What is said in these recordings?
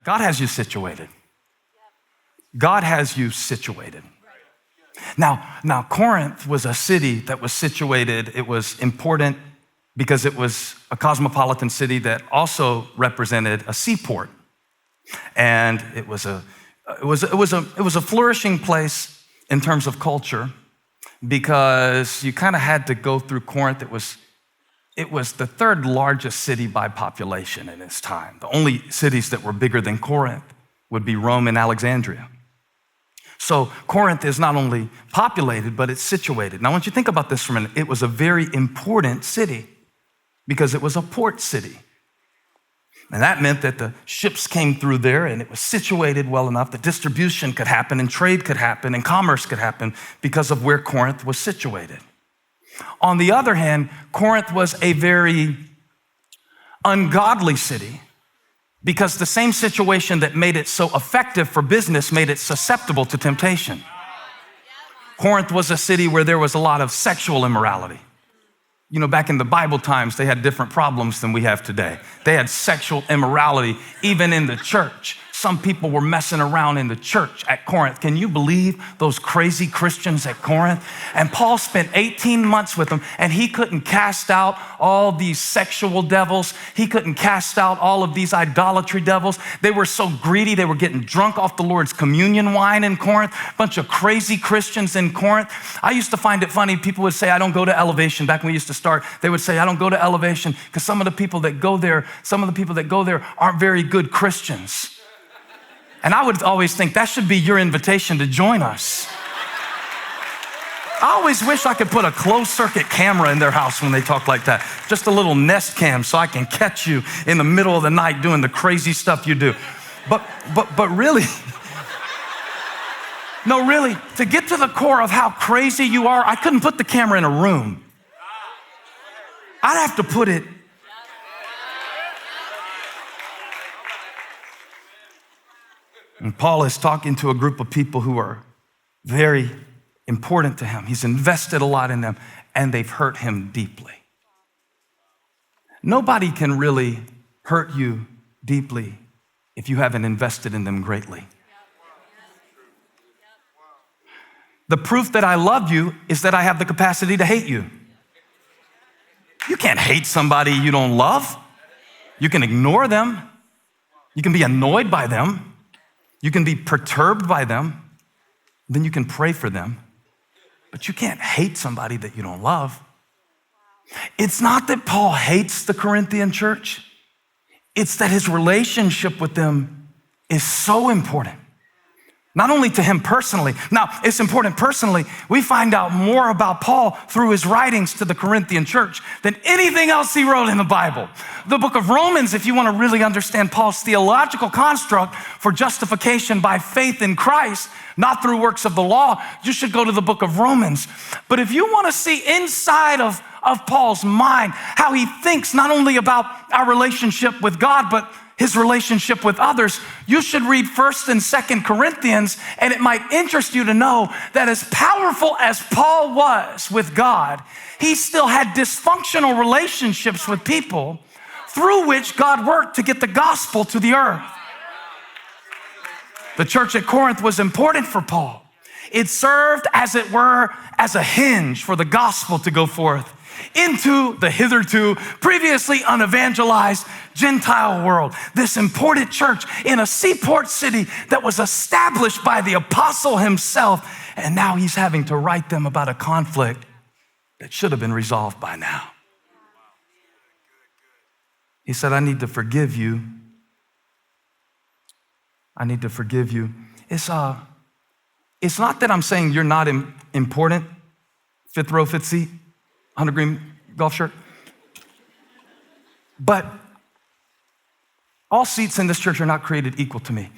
God has you situated. God has you situated. Now, Corinth was a city that was situated. It was important because it was a cosmopolitan city that also represented a seaport. And it was a flourishing place in terms of culture because you kind of had to go through Corinth. It was the third largest city by population in its time. The only cities that were bigger than Corinth would be Rome and Alexandria. So Corinth is not only populated, but it's situated. Now, I want you to think about this for a minute. It was a very important city because it was a port city. And that meant that the ships came through there and it was situated well enough that distribution could happen and trade could happen and commerce could happen because of where Corinth was situated. On the other hand, Corinth was a very ungodly city because the same situation that made it so effective for business made it susceptible to temptation. Corinth was a city where there was a lot of sexual immorality. You know, back in the Bible times, they had different problems than we have today. They had sexual immorality, even in the church. Some people were messing around in the church at Corinth. Can you believe those crazy Christians at Corinth? And Paul spent 18 months with them, and he couldn't cast out all these sexual devils. He couldn't cast out all of these idolatry devils. They were so greedy, they were getting drunk off the Lord's communion wine in Corinth. A bunch of crazy Christians in Corinth. I used to find it funny. People would say, I don't go to Elevation. Back when we used to start, they would say, I don't go to Elevation because some of the people that go there aren't very good Christians. And I would always think that should be your invitation to join us. I always wish I could put a closed circuit camera in their house when they talk like that. Just a little Nest cam so I can catch you in the middle of the night doing the crazy stuff you do. But really, no, really, to get to the core of how crazy you are, I couldn't put the camera in a room. I'd have to put it And Paul is talking to a group of people who are very important to him. He's invested a lot in them, and they've hurt him deeply. Nobody can really hurt you deeply if you haven't invested in them greatly. The proof that I love you is that I have the capacity to hate you. You can't hate somebody you don't love. You can ignore them. You can be annoyed by them. You can be perturbed by them, then you can pray for them, but you can't hate somebody that you don't love. It's not that Paul hates the Corinthian church. It's that his relationship with them is so important. Not only to him personally. Now, it's important personally. We find out more about Paul through his writings to the Corinthian church than anything else he wrote in the Bible. The book of Romans, if you want to really understand Paul's theological construct for justification by faith in Christ, not through works of the law, you should go to the book of Romans. But if you want to see inside of Paul's mind, how he thinks not only about our relationship with God, but his relationship with others, you should read 1st and 2nd Corinthians, and it might interest you to know that as powerful as Paul was with God, he still had dysfunctional relationships with people through which God worked to get the gospel to the earth. The church at Corinth was important for Paul. It served, as it were, as a hinge for the gospel to go forth into the hitherto previously unevangelized Gentile world. This important church in a seaport city that was established by the apostle himself. And now he's having to write them about a conflict that should have been resolved by now. He said, I need to forgive you. I need to forgive you. It's not that I'm saying you're not important. 5th row, 5th seat. 100 green golf shirt. But all seats in this church are not created equal to me.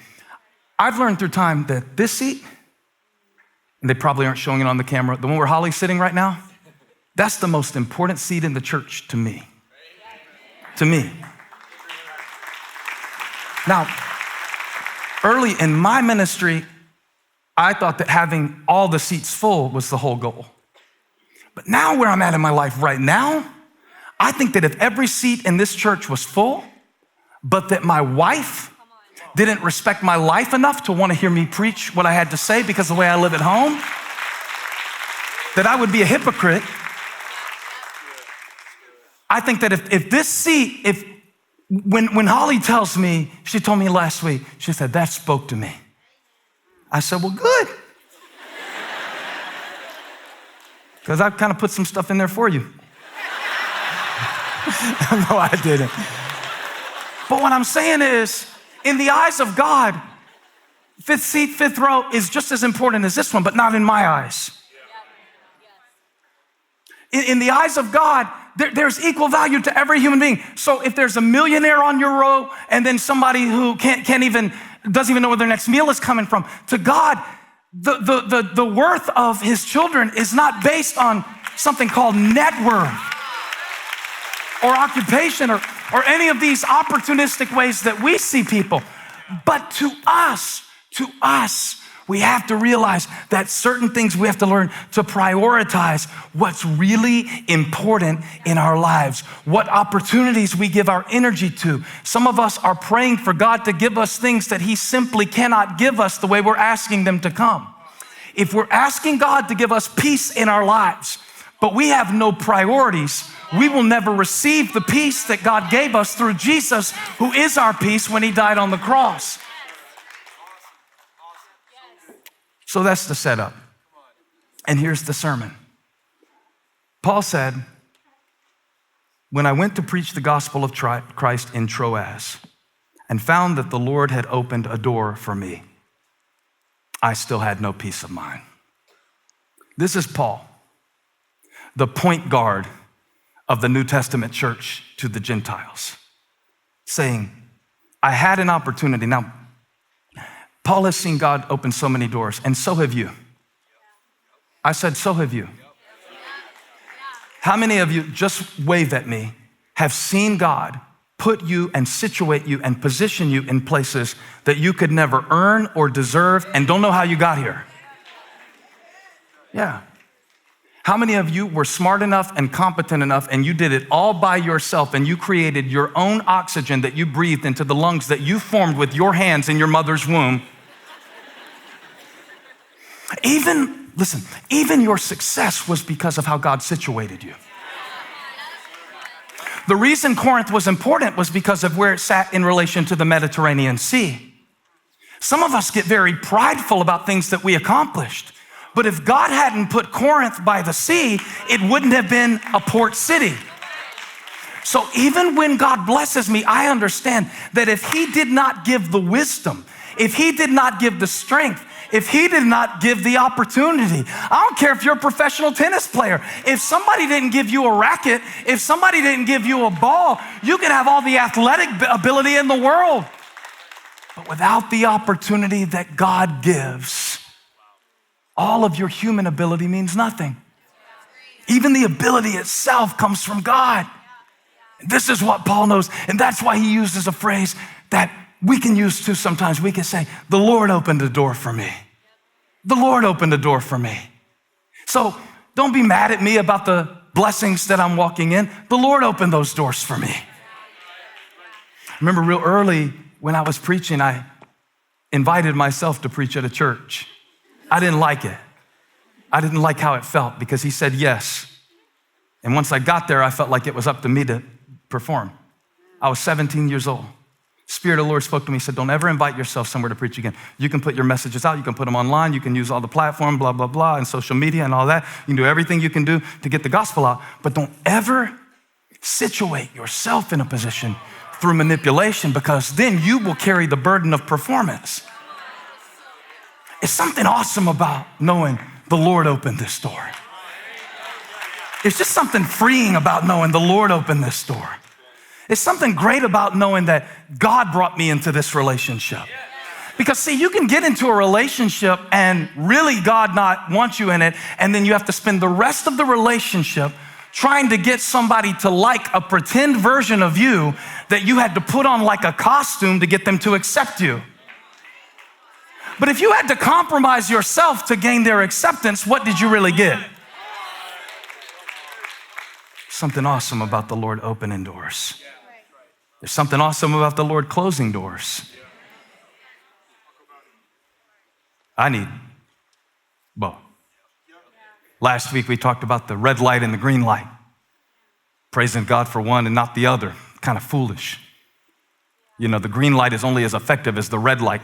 I've learned through time that this seat, and they probably aren't showing it on the camera, the one where Holly's sitting right now, that's the most important seat in the church to me. To me. Now, early in my ministry, I thought that having all the seats full was the whole goal. But now where I'm at in my life right now, I think that if every seat in this church was full, but that my wife didn't respect my life enough to want to hear me preach what I had to say because of the way I live at home, that I would be a hypocrite. I think that when Holly tells me, she told me last week, she said, that spoke to me. I said, well, good. Because I kind of put some stuff in there for you. No, I didn't. But what I'm saying is, in the eyes of God, fifth seat, fifth row is just as important as this one, but not in my eyes. In the eyes of God, there's equal value to every human being. So if there's a millionaire on your row and then somebody who doesn't even know where their next meal is coming from, to God, the worth of his children is not based on something called net worth or occupation or any of these opportunistic ways that we see people. But to us, we have to realize that certain things we have to learn to prioritize what's really important in our lives, what opportunities we give our energy to. Some of us are praying for God to give us things that he simply cannot give us the way we're asking them to come. If we're asking God to give us peace in our lives, but we have no priorities, we will never receive the peace that God gave us through Jesus, who is our peace when he died on the cross. So that's the setup. And here's the sermon. Paul said, when I went to preach the gospel of Christ in Troas and found that the Lord had opened a door for me, I still had no peace of mind. This is Paul, the point guard of the New Testament church to the Gentiles, saying, I had an opportunity. Now, Paul has seen God open so many doors, and so have you. I said, so have you. How many of you, just wave at me, have seen God put you and situate you and position you in places that you could never earn or deserve and don't know how you got here? Yeah. How many of you were smart enough and competent enough and you did it all by yourself and you created your own oxygen that you breathed into the lungs that you formed with your hands in your mother's womb? Even your success was because of how God situated you. The reason Corinth was important was because of where it sat in relation to the Mediterranean Sea. Some of us get very prideful about things that we accomplished. But if God hadn't put Corinth by the sea, it wouldn't have been a port city. So even when God blesses me, I understand that if he did not give the wisdom, if he did not give the strength, if he did not give the opportunity, I don't care if you're a professional tennis player. If somebody didn't give you a racket, if somebody didn't give you a ball, you can have all the athletic ability in the world. But without the opportunity that God gives, all of your human ability means nothing. Even the ability itself comes from God. This is what Paul knows, and that's why he uses a phrase that we can use too sometimes. We can say, the Lord opened a door for me. The Lord opened a door for me. So don't be mad at me about the blessings that I'm walking in. The Lord opened those doors for me. I remember real early when I was preaching, I invited myself to preach at a church. I didn't like it. I didn't like how it felt because he said yes. And once I got there, I felt like it was up to me to perform. I was 17 years old. Spirit of the Lord spoke to me, said, don't ever invite yourself somewhere to preach again. You can put your messages out, you can put them online, you can use all the platform, blah, blah, blah, and social media and all that. You can do everything you can do to get the gospel out, but don't ever situate yourself in a position through manipulation because then you will carry the burden of performance. It's something awesome about knowing the Lord opened this door. It's just something freeing about knowing the Lord opened this door. It's something great about knowing that God brought me into this relationship. Because see, you can get into a relationship and really God not want you in it, and then you have to spend the rest of the relationship trying to get somebody to like a pretend version of you that you had to put on like a costume to get them to accept you. But if you had to compromise yourself to gain their acceptance, what did you really get? Something awesome about the Lord opening doors. There's something awesome about the Lord closing doors. Well, last week we talked about the red light and the green light. Praising God for one and not the other. Kind of foolish. You know, the green light is only as effective as the red light.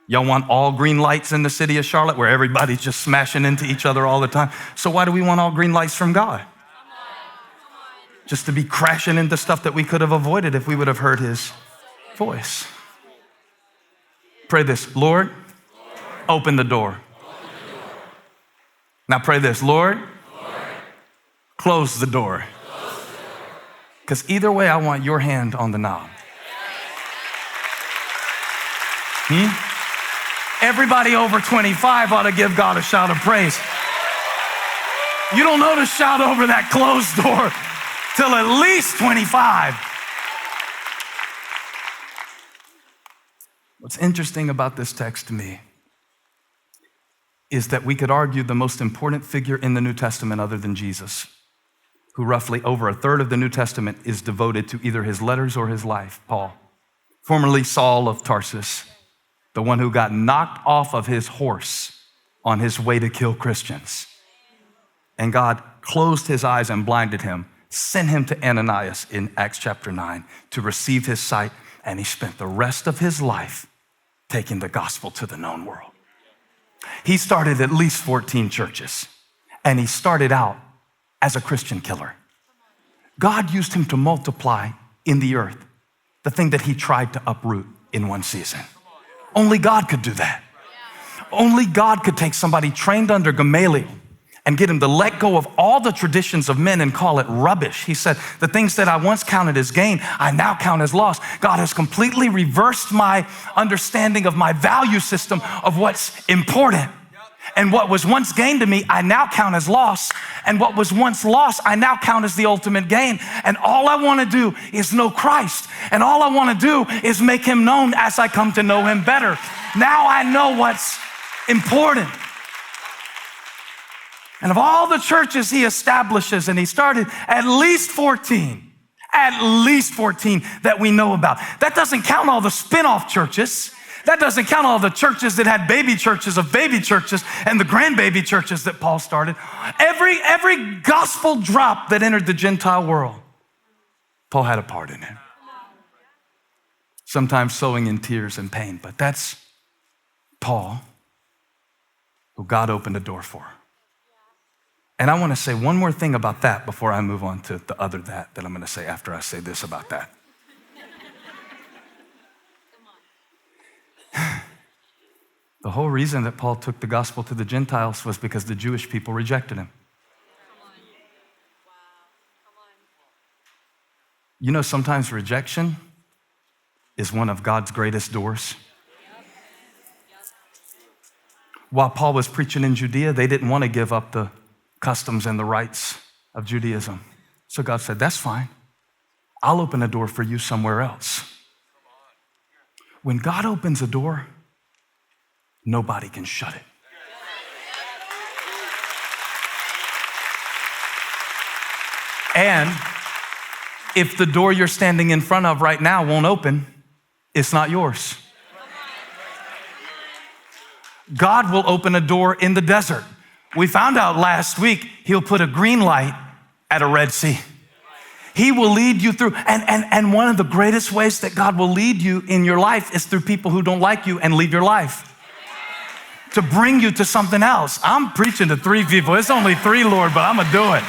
Y'all want all green lights in the city of Charlotte where everybody's just smashing into each other all the time? So why do we want all green lights from God? Just to be crashing into stuff that we could have avoided if we would have heard his voice. Pray this, Lord, open the door. Now pray this, Lord, close the door. Because either way, I want your hand on the knob. Everybody over 25 ought to give God a shout of praise. You don't know to shout over that closed door till at least 25. What's interesting about this text to me is that we could argue the most important figure in the New Testament other than Jesus, who roughly over a third of the New Testament is devoted to either his letters or his life, Paul, formerly Saul of Tarsus, the one who got knocked off of his horse on his way to kill Christians. And God closed his eyes and blinded him, sent him to Ananias in Acts chapter 9 to receive his sight, and he spent the rest of his life taking the gospel to the known world. He started at least 14 churches, and he started out as a Christian killer. God used him to multiply in the earth the thing that he tried to uproot in one season. Only God could do that. Only God could take somebody trained under Gamaliel and get him to let go of all the traditions of men and call it rubbish. He said, the things that I once counted as gain, I now count as loss. God has completely reversed my understanding of my value system of what's important. And what was once gain to me, I now count as loss. And what was once loss, I now count as the ultimate gain. And all I want to do is know Christ. And all I want to do is make him known as I come to know him better. Now I know what's important. And of all the churches he establishes, and he started at least 14 that we know about. That doesn't count all the spin-off churches. That doesn't count all the churches that had baby churches of baby churches and the grandbaby churches that Paul started. Every gospel drop that entered the Gentile world, Paul had a part in it. Sometimes sowing in tears and pain, but that's Paul, who God opened a door for. And I want to say one more thing about that before I move on to the other that I'm going to say after I say this about that. The whole reason that Paul took the gospel to the Gentiles was because the Jewish people rejected him. You know, sometimes rejection is one of God's greatest doors. While Paul was preaching in Judea, they didn't want to give up the customs and the rites of Judaism. So God said, that's fine. I'll open a door for you somewhere else. When God opens a door, nobody can shut it. And if the door you're standing in front of right now won't open, it's not yours. God will open a door in the desert. We found out last week, he'll put a green light at a Red Sea. He will lead you through, and one of the greatest ways that God will lead you in your life is through people who don't like you and leave your life to bring you to something else. I'm preaching to 3 people. It's only 3, Lord, but I'm gonna do it.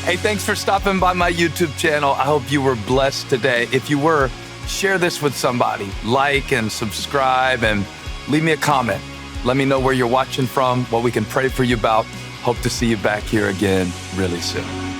Hey, thanks for stopping by my YouTube channel. I hope you were blessed today. If you were, share this with somebody. Like and subscribe and leave me a comment. Let me know where you're watching from, what we can pray for you about. Hope to see you back here again really soon.